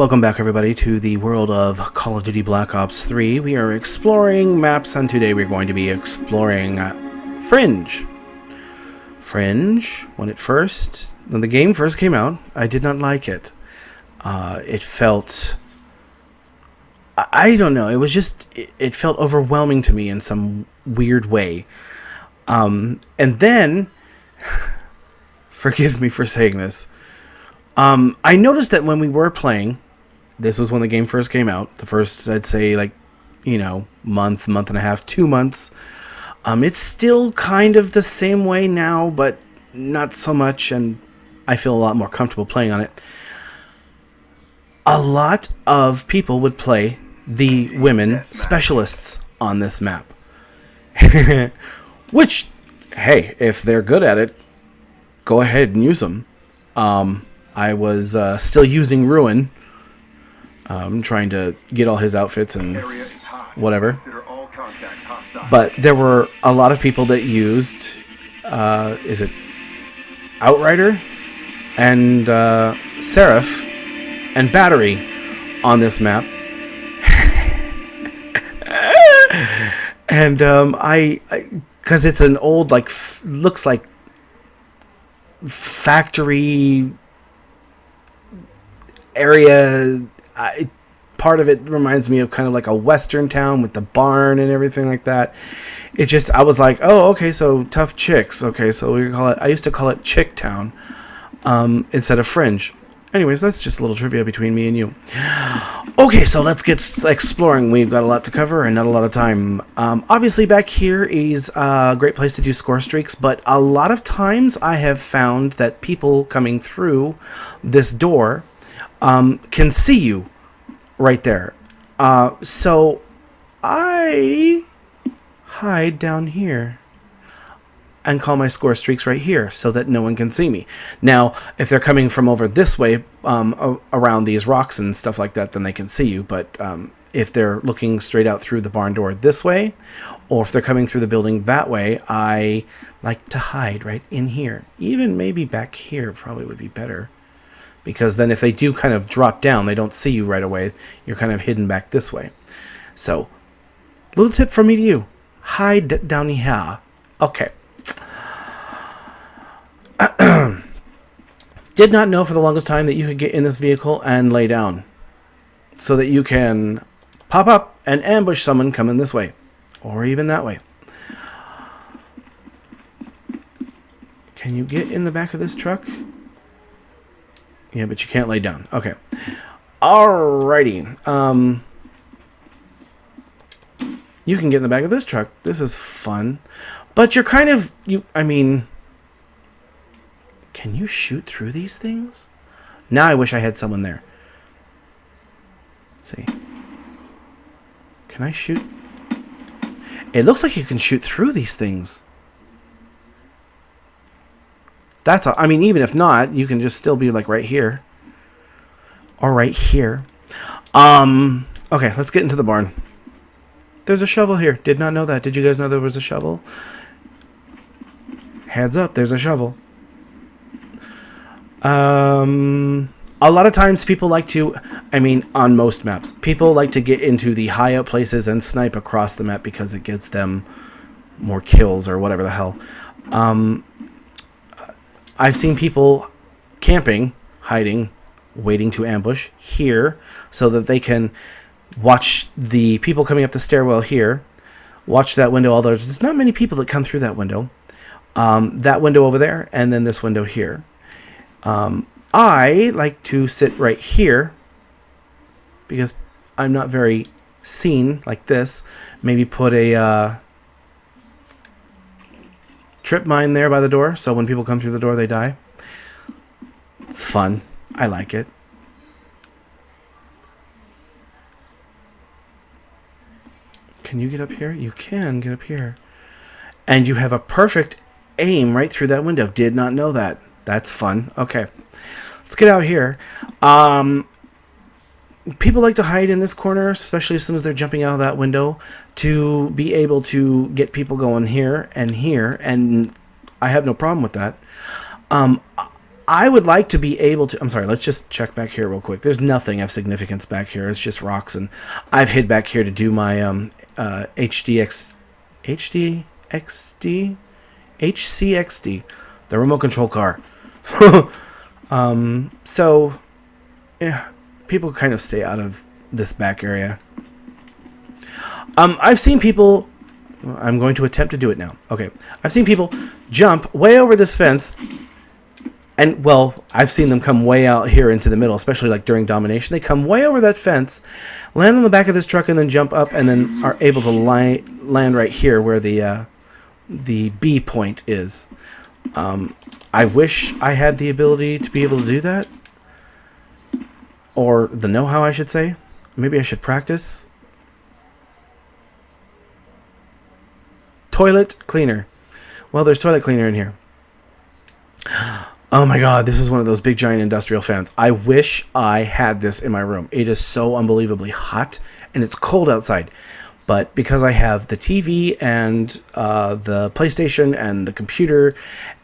Welcome back, everybody, to the world of Call of Duty Black Ops 3. We are exploring maps, and today we're going to be exploring Fringe. Fringe, when the game first came out, I did not like it. It felt... I don't know, it felt overwhelming to me in some weird way. And then, forgive me for saying this, I noticed that when we were playing, this was when the game first came out, the first, I'd say, month and a half, 2 months. It's still kind of the same way now, but not so much, and I feel a lot more comfortable playing on it. A lot of people would play the women specialists on this map. Which, hey, if they're good at it, go ahead and use them. I was still using Ruin, trying to get all his outfits and whatever. But there were a lot of people that used, is it Outrider and Seraph and Battery on this map. And because it's an old, looks like factory area. Part of it reminds me of kind of like a western town with the barn and everything like that. I was like, oh, okay, so tough chicks. Okay, so I used to call it Chick Town instead of Fringe. Anyways, that's just a little trivia between me and you. Okay, so let's get exploring. We've got a lot to cover and not a lot of time. Obviously, back here is a great place to do score streaks, but a lot of times I have found that people coming through this door can see you right there. So I hide down here and call my score streaks right here so that no one can see me. Now, if they're coming from over this way, around these rocks and stuff like that, then they can see you. But if they're looking straight out through the barn door this way, or if they're coming through the building that way, I like to hide right in here. Even maybe back here probably would be better. Because then if they do kind of drop down, they don't see you right away. You're kind of hidden back this way. So, little tip from me to you. Hide down here. Okay. Did not know for the longest time that you could get in this vehicle and lay down. So that you can pop up and ambush someone coming this way. Or even that way. Can you get in the back of this truck? Yeah, but you can't lay down. Okay. Alrighty. You can get in the back of this truck. This is fun. But you're kind of... Can you shoot through these things? Now I wish I had someone there. Let's see. Can I shoot? It looks like you can shoot through these things. Even if not, you can just still be like right here. Or right here. Okay, let's get into the barn. There's a shovel here. Did not know that. Did you guys know there was a shovel? Heads up, there's a shovel. A lot of times people like to, on most maps, people like to get into the high up places and snipe across the map because it gets them more kills or whatever the hell. I've seen people camping, hiding, waiting to ambush here so that they can watch the people coming up the stairwell here, watch that window, although there's not many people that come through that window. That window over there, and then this window here. I like to sit right here because I'm not very seen like this. Maybe put a trip mine there by the door, so when people come through the door, they die. It's fun. I like it. Can you get up here? You can get up here. And you have a perfect aim right through that window. Did not know that. That's fun. Okay. Let's get out here. People like to hide in this corner, especially as soon as they're jumping out of that window, to be able to get people going here, and I have no problem with that. I would like to be able to... I'm sorry, let's just check back here real quick. There's nothing of significance back here. It's just rocks, and I've hid back here to do my HCXD, the remote control car. So, yeah, people kind of stay out of this back area. I've seen people... I'm going to attempt to do it now. Okay. I've seen people jump way over this fence, and, well, I've seen them come way out here into the middle, especially like during domination. They come way over that fence, land on the back of this truck, and then jump up, and then are able to land right here where the B point is. I wish I had the ability to be able to do that, or the know-how, I should say. Maybe I should practice. Toilet cleaner. Well, there's toilet cleaner in here. Oh my god, this is one of those big giant industrial fans. I wish I had this in my room. It is so unbelievably hot, and it's cold outside. But because I have the TV and the PlayStation and the computer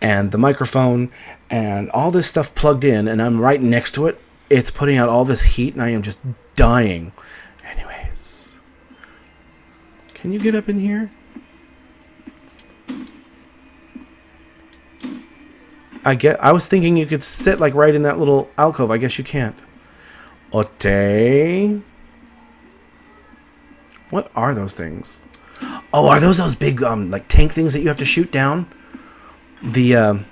and the microphone and all this stuff plugged in, and I'm right next to it, it's putting out all this heat, and I am just dying. Anyways. Can you get up in here? I was thinking you could sit like right in that little alcove. I guess you can't. Ote. What are those things? Oh, are those big like tank things that you have to shoot down? The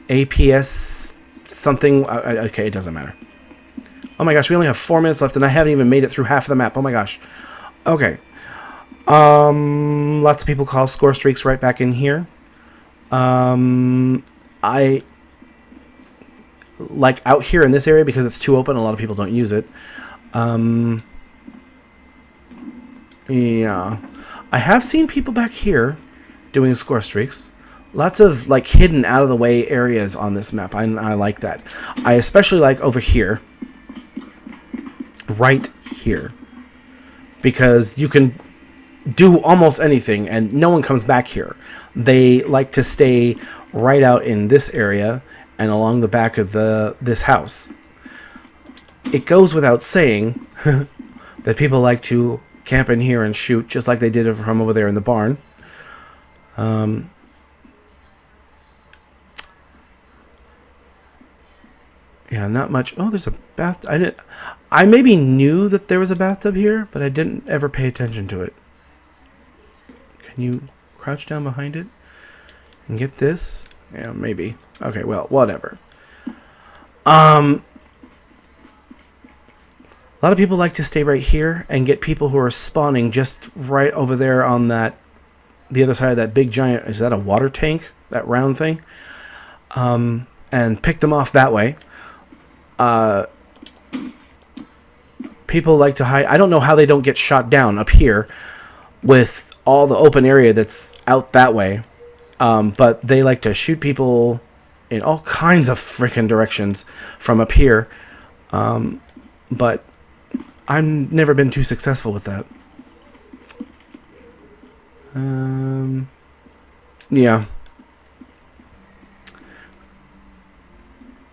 APS something. Okay, it doesn't matter. Oh my gosh, we only have 4 minutes left, and I haven't even made it through half of the map. Oh my gosh. Okay. Lots of people call score streaks right back in here. I like out here in this area because it's too open. A lot of people don't use it. Yeah, I have seen people back here doing score streaks. Lots of like hidden out of the way areas on this map. I like that. I especially like over here, right here, because you can do almost anything and no one comes back here. They like to stay right out in this area and along the back of this house. It goes without saying that people like to camp in here and shoot just like they did it from over there in the barn. Yeah, not much. Oh, there's a bathtub. I maybe knew that there was a bathtub here, but I didn't ever pay attention to it. Can you crouch down behind it and get this? Yeah, maybe. Okay, well, whatever. A lot of people like to stay right here and get people who are spawning just right over there on the other side of that big giant, is that a water tank? That round thing? And pick them off that way. People like to hide. I don't know how they don't get shot down up here with all the open area that's out that way. But they like to shoot people in all kinds of freaking directions from up here. But I've never been too successful with that. Yeah.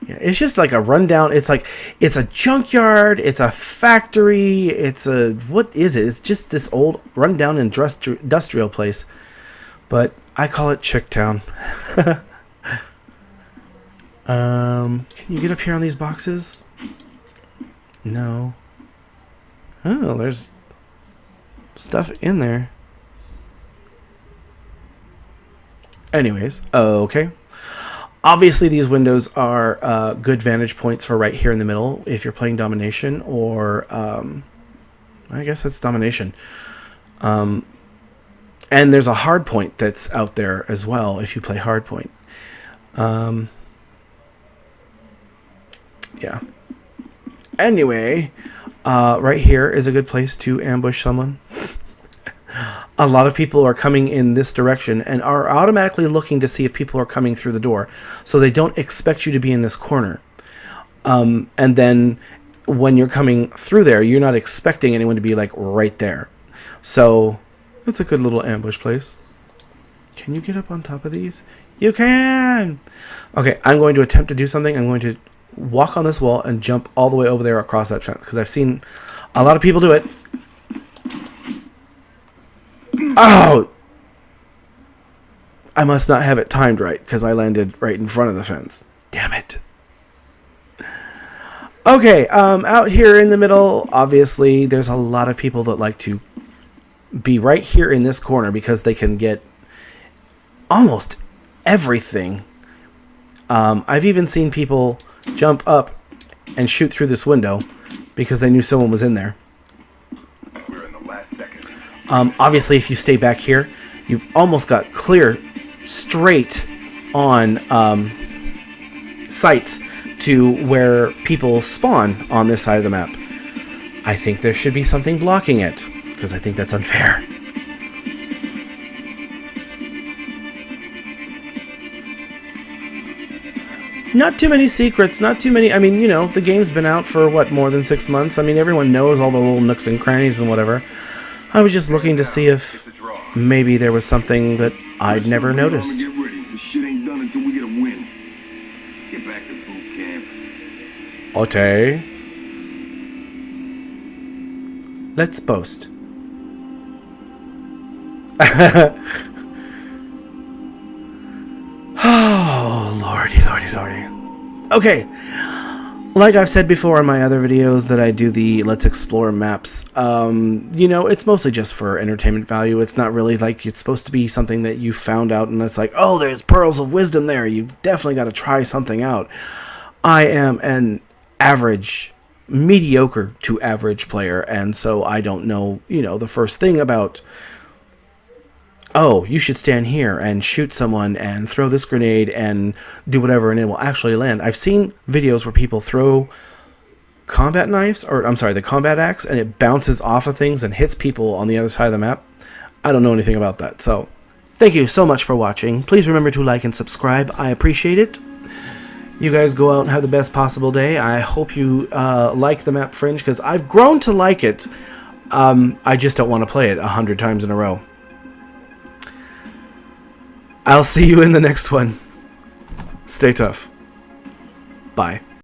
Yeah, it's just like a rundown. It's like, it's a junkyard, it's a factory, what is it? It's just this old rundown industrial place. But I call it Chicktown. Can you get up here on these boxes? No. Oh, there's stuff in there. Anyways, okay. Obviously, these windows are good vantage points for right here in the middle if you're playing domination, or I guess that's domination. And there's a hard point that's out there as well if you play hard point. Yeah. Anyway, right here is a good place to ambush someone. A lot of people are coming in this direction and are automatically looking to see if people are coming through the door. So they don't expect you to be in this corner. And then when you're coming through there, you're not expecting anyone to be like right there. So it's a good little ambush place. Can you get up on top of these? You can! Okay, I'm going to attempt to do something. I'm going to walk on this wall and jump all the way over there across that fence, because I've seen a lot of people do it. Oh! I must not have it timed right, because I landed right in front of the fence. Damn it. Okay, out here in the middle, obviously, there's a lot of people that like to be right here in this corner because they can get almost everything. I've even seen people jump up and shoot through this window because they knew someone was in there. We're in the last second. Obviously, if you stay back here, you've almost got clear, straight on sights to where people spawn on this side of the map. I think there should be something blocking it, because I think that's unfair. Not too many secrets, not too many. I mean, you know, the game's been out for, what, more than 6 months? I mean, everyone knows all the little nooks and crannies and whatever. I was just looking to see if maybe there was something that I'd never noticed. Get ready. This shit ain't done until we get a win. Get back to boot camp. Okay. Let's boast. Oh, lordy, lordy, lordy. Okay. Like I've said before in my other videos that I do the Let's Explore maps, you know, it's mostly just for entertainment value. It's not really like it's supposed to be something that you found out and it's like, oh, there's pearls of wisdom there. You've definitely got to try something out. I am an average, mediocre to average player, and so I don't know, you know, the first thing about, oh, you should stand here and shoot someone and throw this grenade and do whatever and it will actually land. I've seen videos where people throw combat knives, or I'm sorry, the combat axe, and it bounces off of things and hits people on the other side of the map. I don't know anything about that. So thank you so much for watching. Please remember to like and subscribe. I appreciate it. You guys go out and have the best possible day. I hope you like the map Fringe, because I've grown to like it. I just don't want to play it 100 times in a row. I'll see you in the next one. Stay tough. Bye.